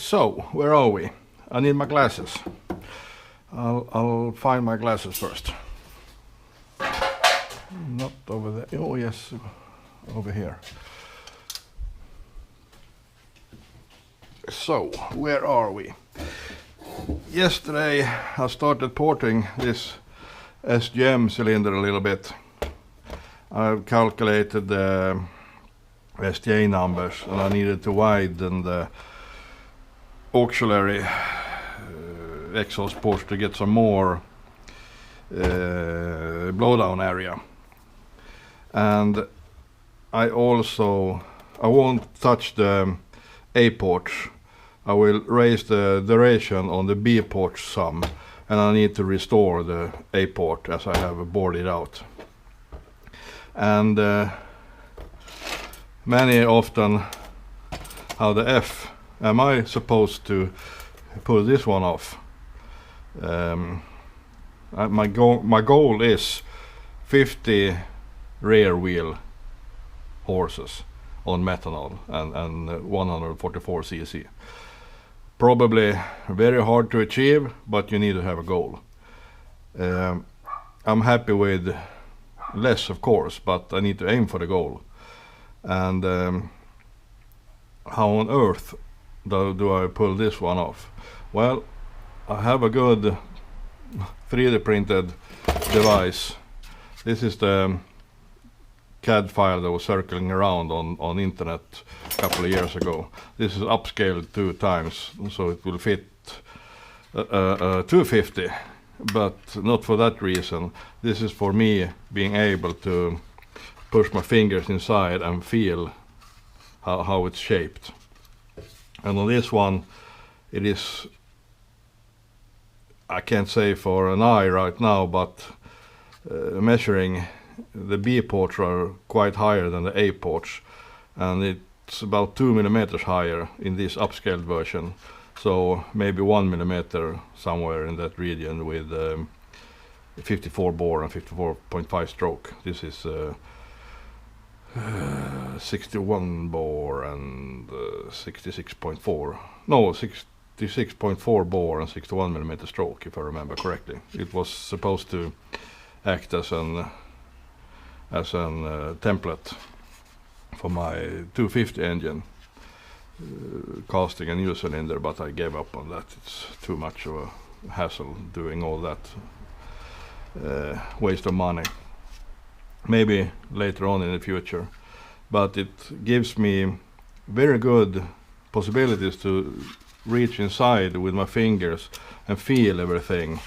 So, where are we? I need my glasses. I'll find my glasses first. Not over there. Oh yes, over here. So, where are we? Yesterday I started porting this SGM cylinder a little bit. I've calculated the STA numbers and I needed to widen the auxiliary exhaust ports to get some more blowdown area. And I won't touch the A ports. I will raise the duration on the B port some, and I need to restore the A port as I have bored it out. And many often, how the F am I supposed to pull this one off? My goal is 50 rear wheel horses on methanol and 144 cc. Probably very hard to achieve, but you need to have a goal. I'm happy with less, of course, but I need to aim for the goal. And how on earth do I pull this one off? Well, I have a good 3D printed device. This is the CAD file that was circling around on internet a couple of years ago. This is upscaled 2 times, so it will fit 250, but not for that reason. This is for me being able to push my fingers inside and feel how it's shaped. And on this one, it is, I can't say for an eye right now, but measuring the B ports are quite higher than the A ports, and it's about 2 millimeters higher in this upscaled version, so maybe 1 millimeter somewhere in that region with 54 bore and 54.5 stroke. This is 61 bore and 66.4, no, 66.4 bore and 61 millimeter stroke, if I remember correctly. It was supposed to act as an template for my 250 engine, casting a new cylinder, but I gave up on that. It's too much of a hassle doing all that, waste of money. Maybe later on in the future, but it gives me very good possibilities to reach inside with my fingers and feel everything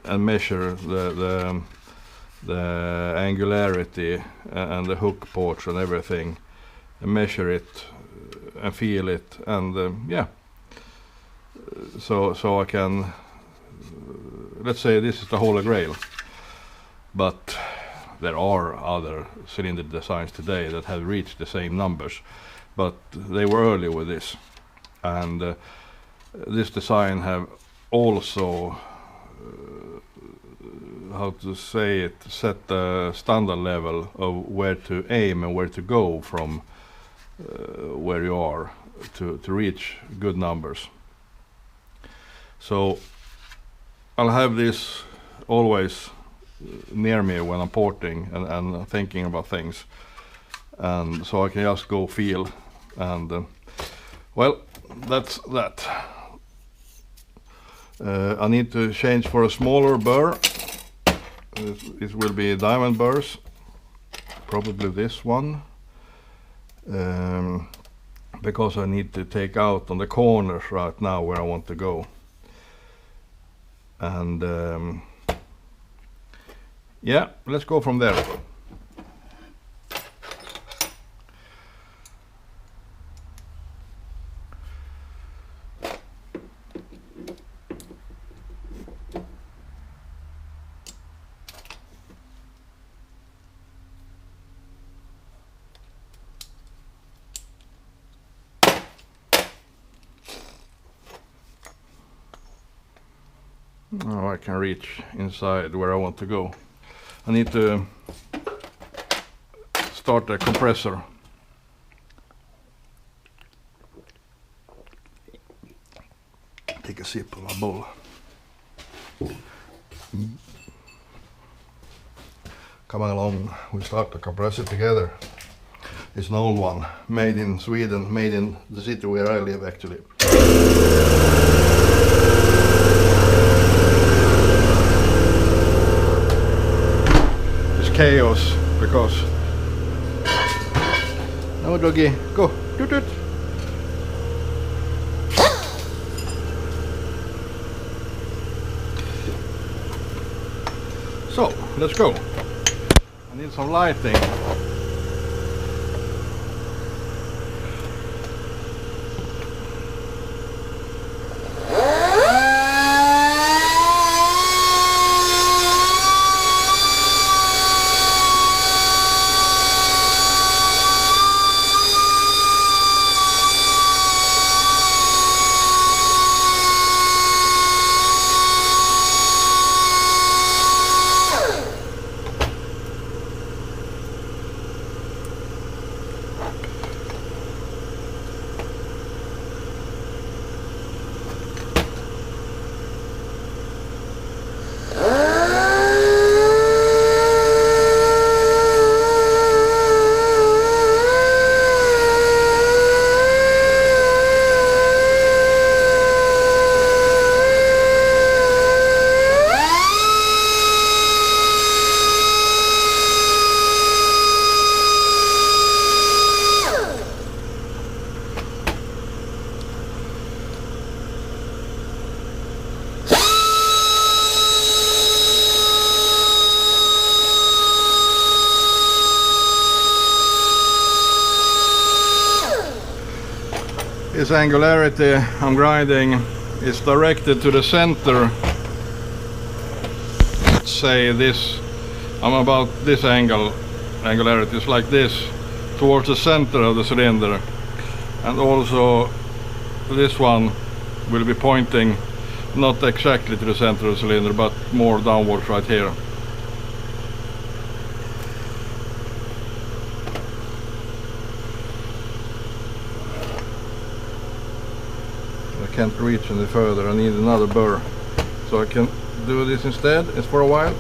and measure the angularity and the hook ports and everything, and measure it and feel it, and yeah, so I can, let's say this is the Holy Grail. But there are other cylinder designs today that have reached the same numbers, but they were early with this, and this design have also how to say it, set the standard level of where to aim and where to go from where you are to reach good numbers. So I'll have this always near me when I'm porting and thinking about things, and so I can just go feel, and well, that's that. I need to change for a smaller burr. It will be diamond burrs, probably this one, because I need to take out on the corners right now where I want to go. And yeah, let's go from there. Now I can reach inside where I want to go. I need to start the compressor. take a sip of my bowl. Coming along, we start to compress it together. It's an old one, made in Sweden, made in the city where I live actually. It's chaos because... No, doggy, go! Toot toot! So, let's go. I need some lighting. This angularity I'm grinding is directed to the center. Let's say this, I'm about this angularity is like this, towards the center of the cylinder. And also this one will be pointing not exactly to the center of the cylinder, but more downwards right here. I can't reach any further, I need another burr. So I can do this instead, it's for a while.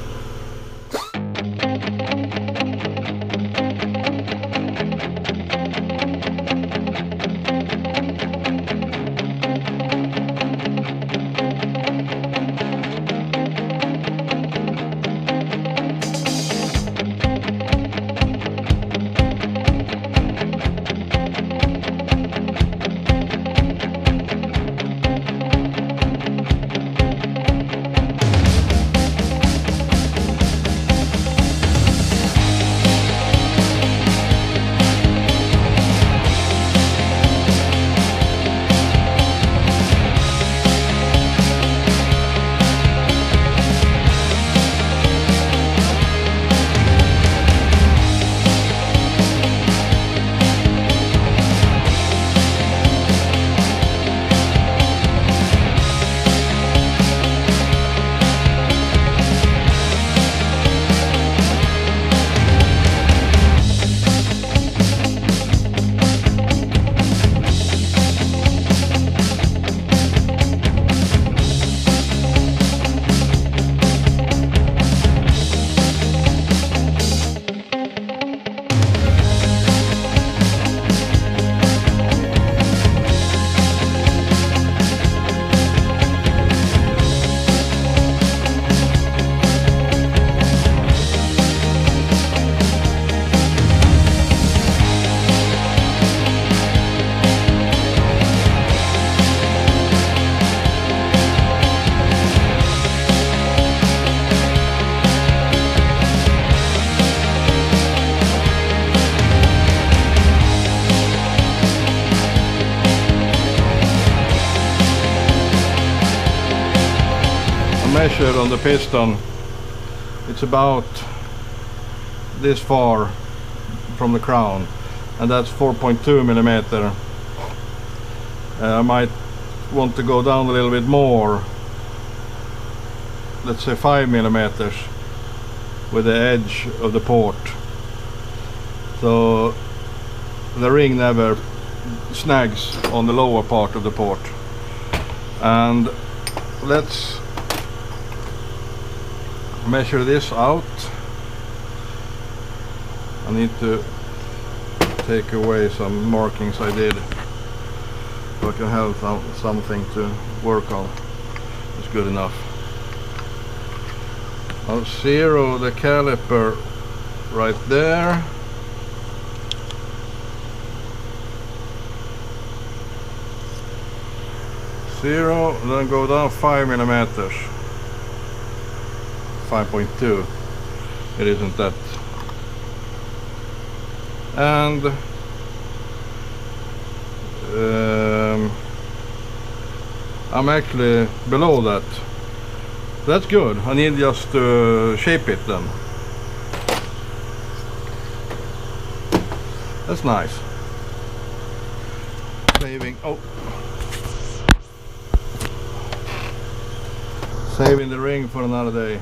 Measured on the piston, it's about this far from the crown, and that's 4.2 millimeter. I might want to go down a little bit more, let's say 5 millimeters with the edge of the port, so the ring never snags on the lower part of the port. And let's measure this out. I need to take away some markings I did so I can have something to work on. It's good enough. I'll zero the caliper right there. Zero, then go down 5 millimeters. 5.2. It isn't that. And I'm actually below that. That's good. I need just to shape it then. That's nice. Saving, saving the ring for another day.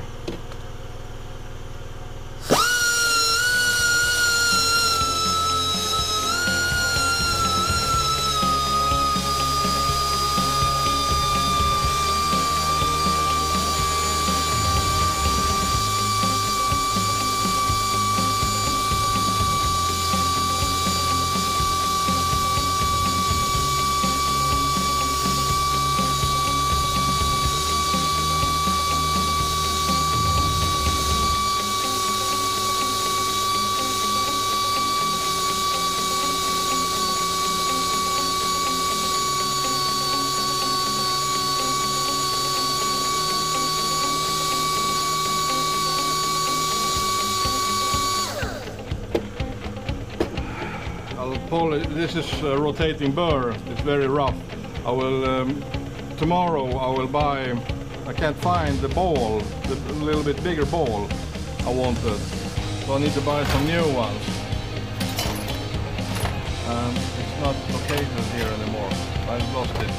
This is a rotating burr. It's very rough. I will tomorrow I will buy. I can't find the ball, the little bit bigger ball I wanted, so I need to buy some new ones. And it's not located here anymore. I've lost it.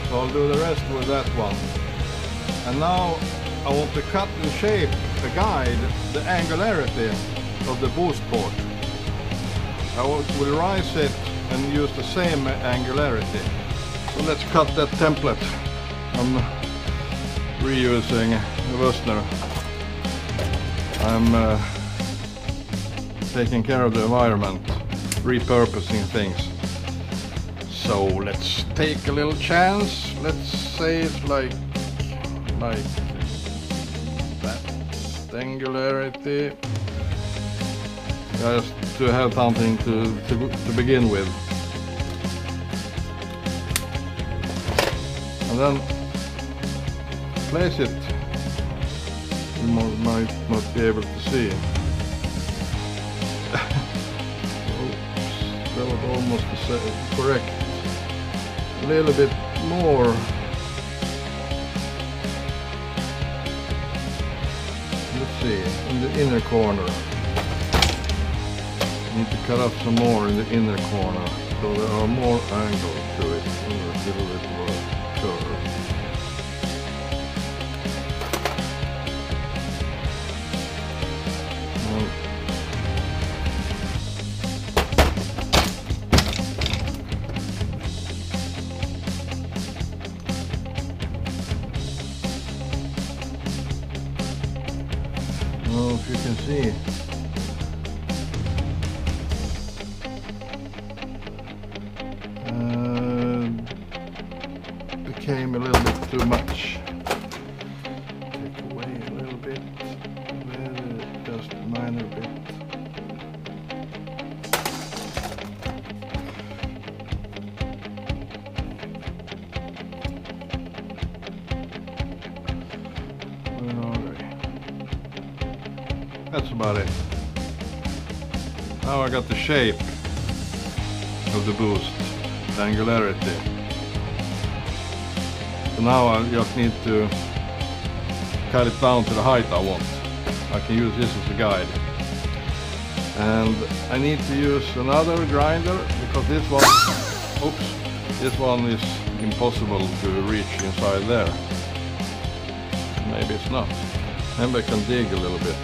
So I'll do the rest with that one. And now I want to cut and shape the guide, the angularity of the boost port. I will rise it and use the same angularity. So let's cut that template. I'm reusing the Doesn. I'm taking care of the environment, repurposing things. So let's take a little chance. Let's say it's like that angularity. Just to have something to begin with. And then place it. You might not be able to see. Oops, that was almost correct. A little bit more. Let's see, in the inner corner. Need to cut up some more in the inner corner, so there are more angles to it, a little bit more curve. I don't know if you can see. Became a little bit too much. Take away a little bit, just a minor bit. Where are they? That's about it. Now I got the shape of the boost, the angularity. So now I just need to cut it down to the height I want. I can use this as a guide. And I need to use another grinder because this one, oops, this one is impossible to reach inside there. Maybe it's not. Maybe I can dig a little bit.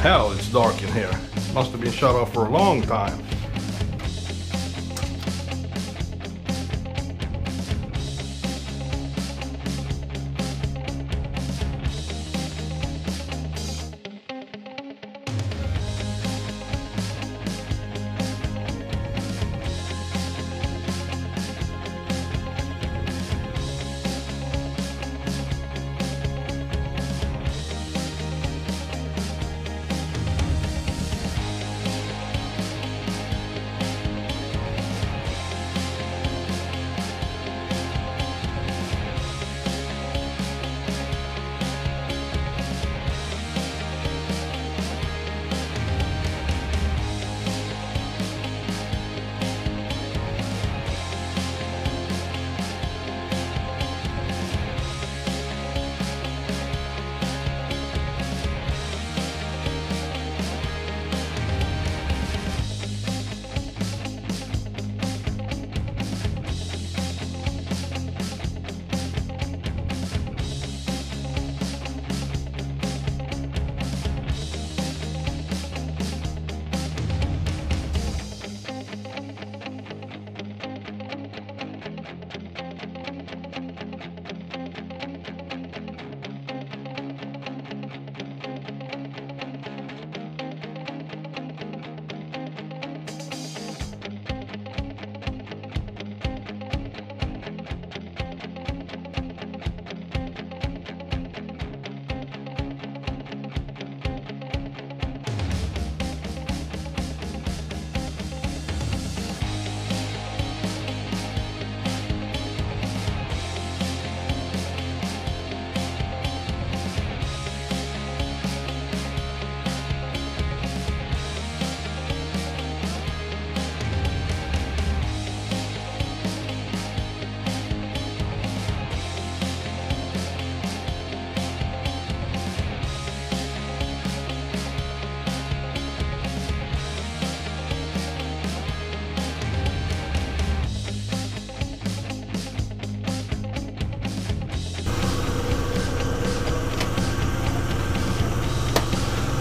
Hell, it's dark in here. Must have been shut off for a long time.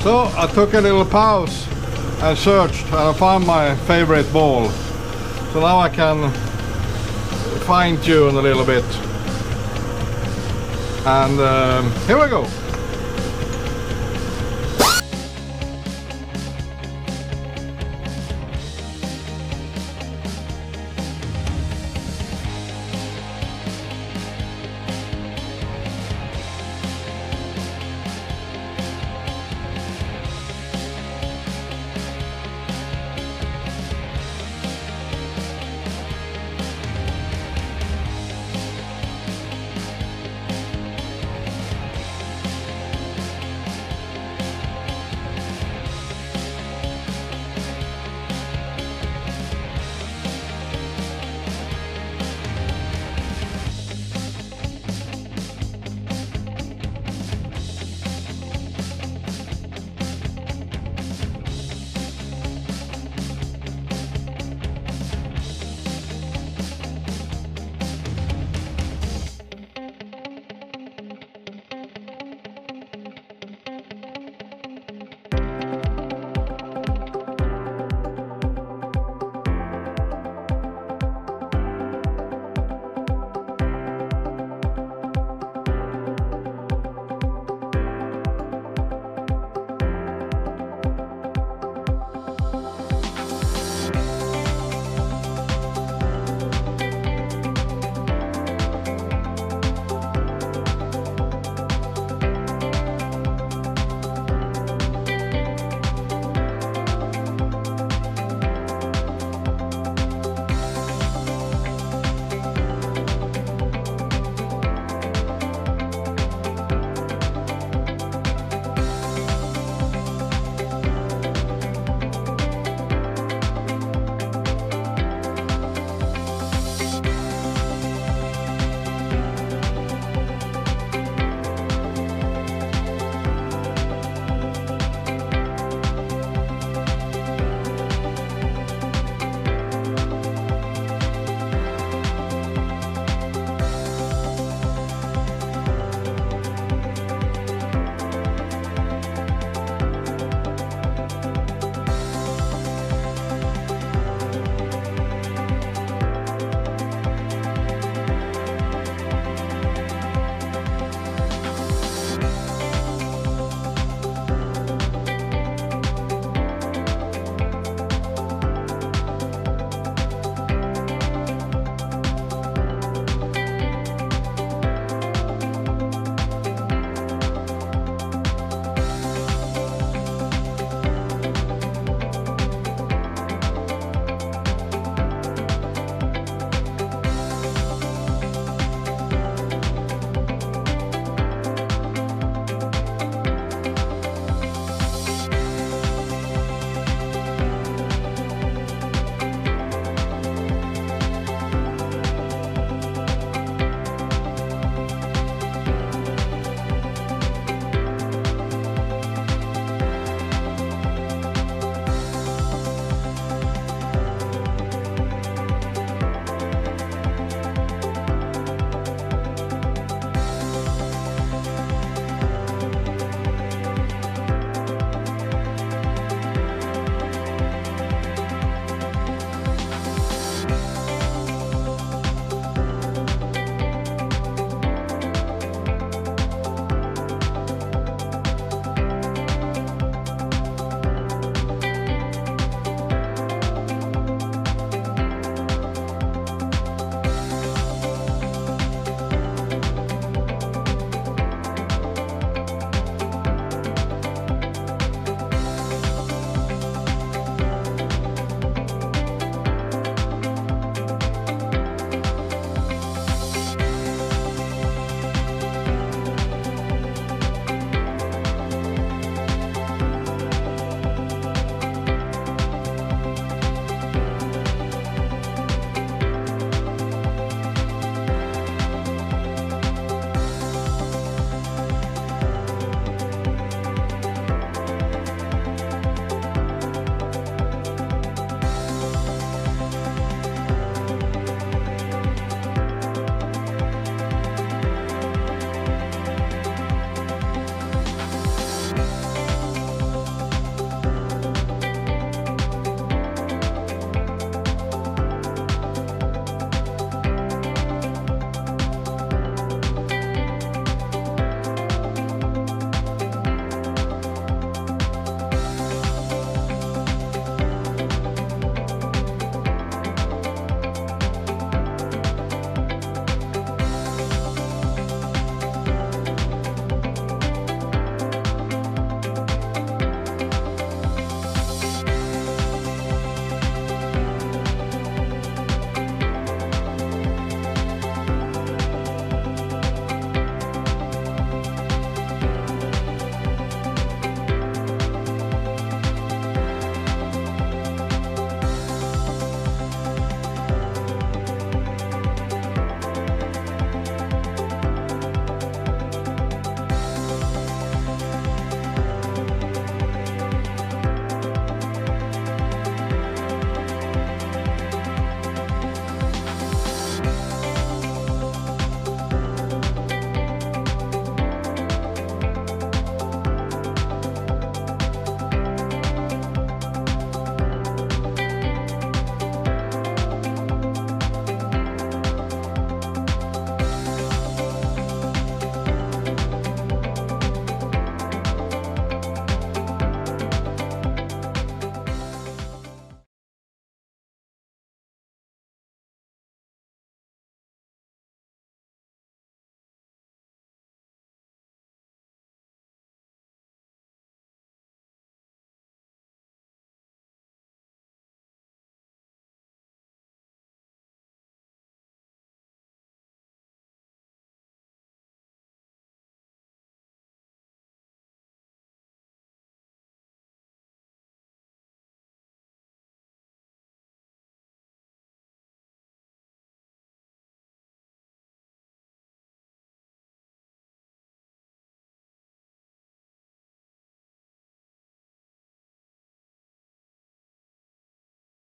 So I took a little pause and searched and I found my favorite ball. So now I can fine tune a little bit. And here we go.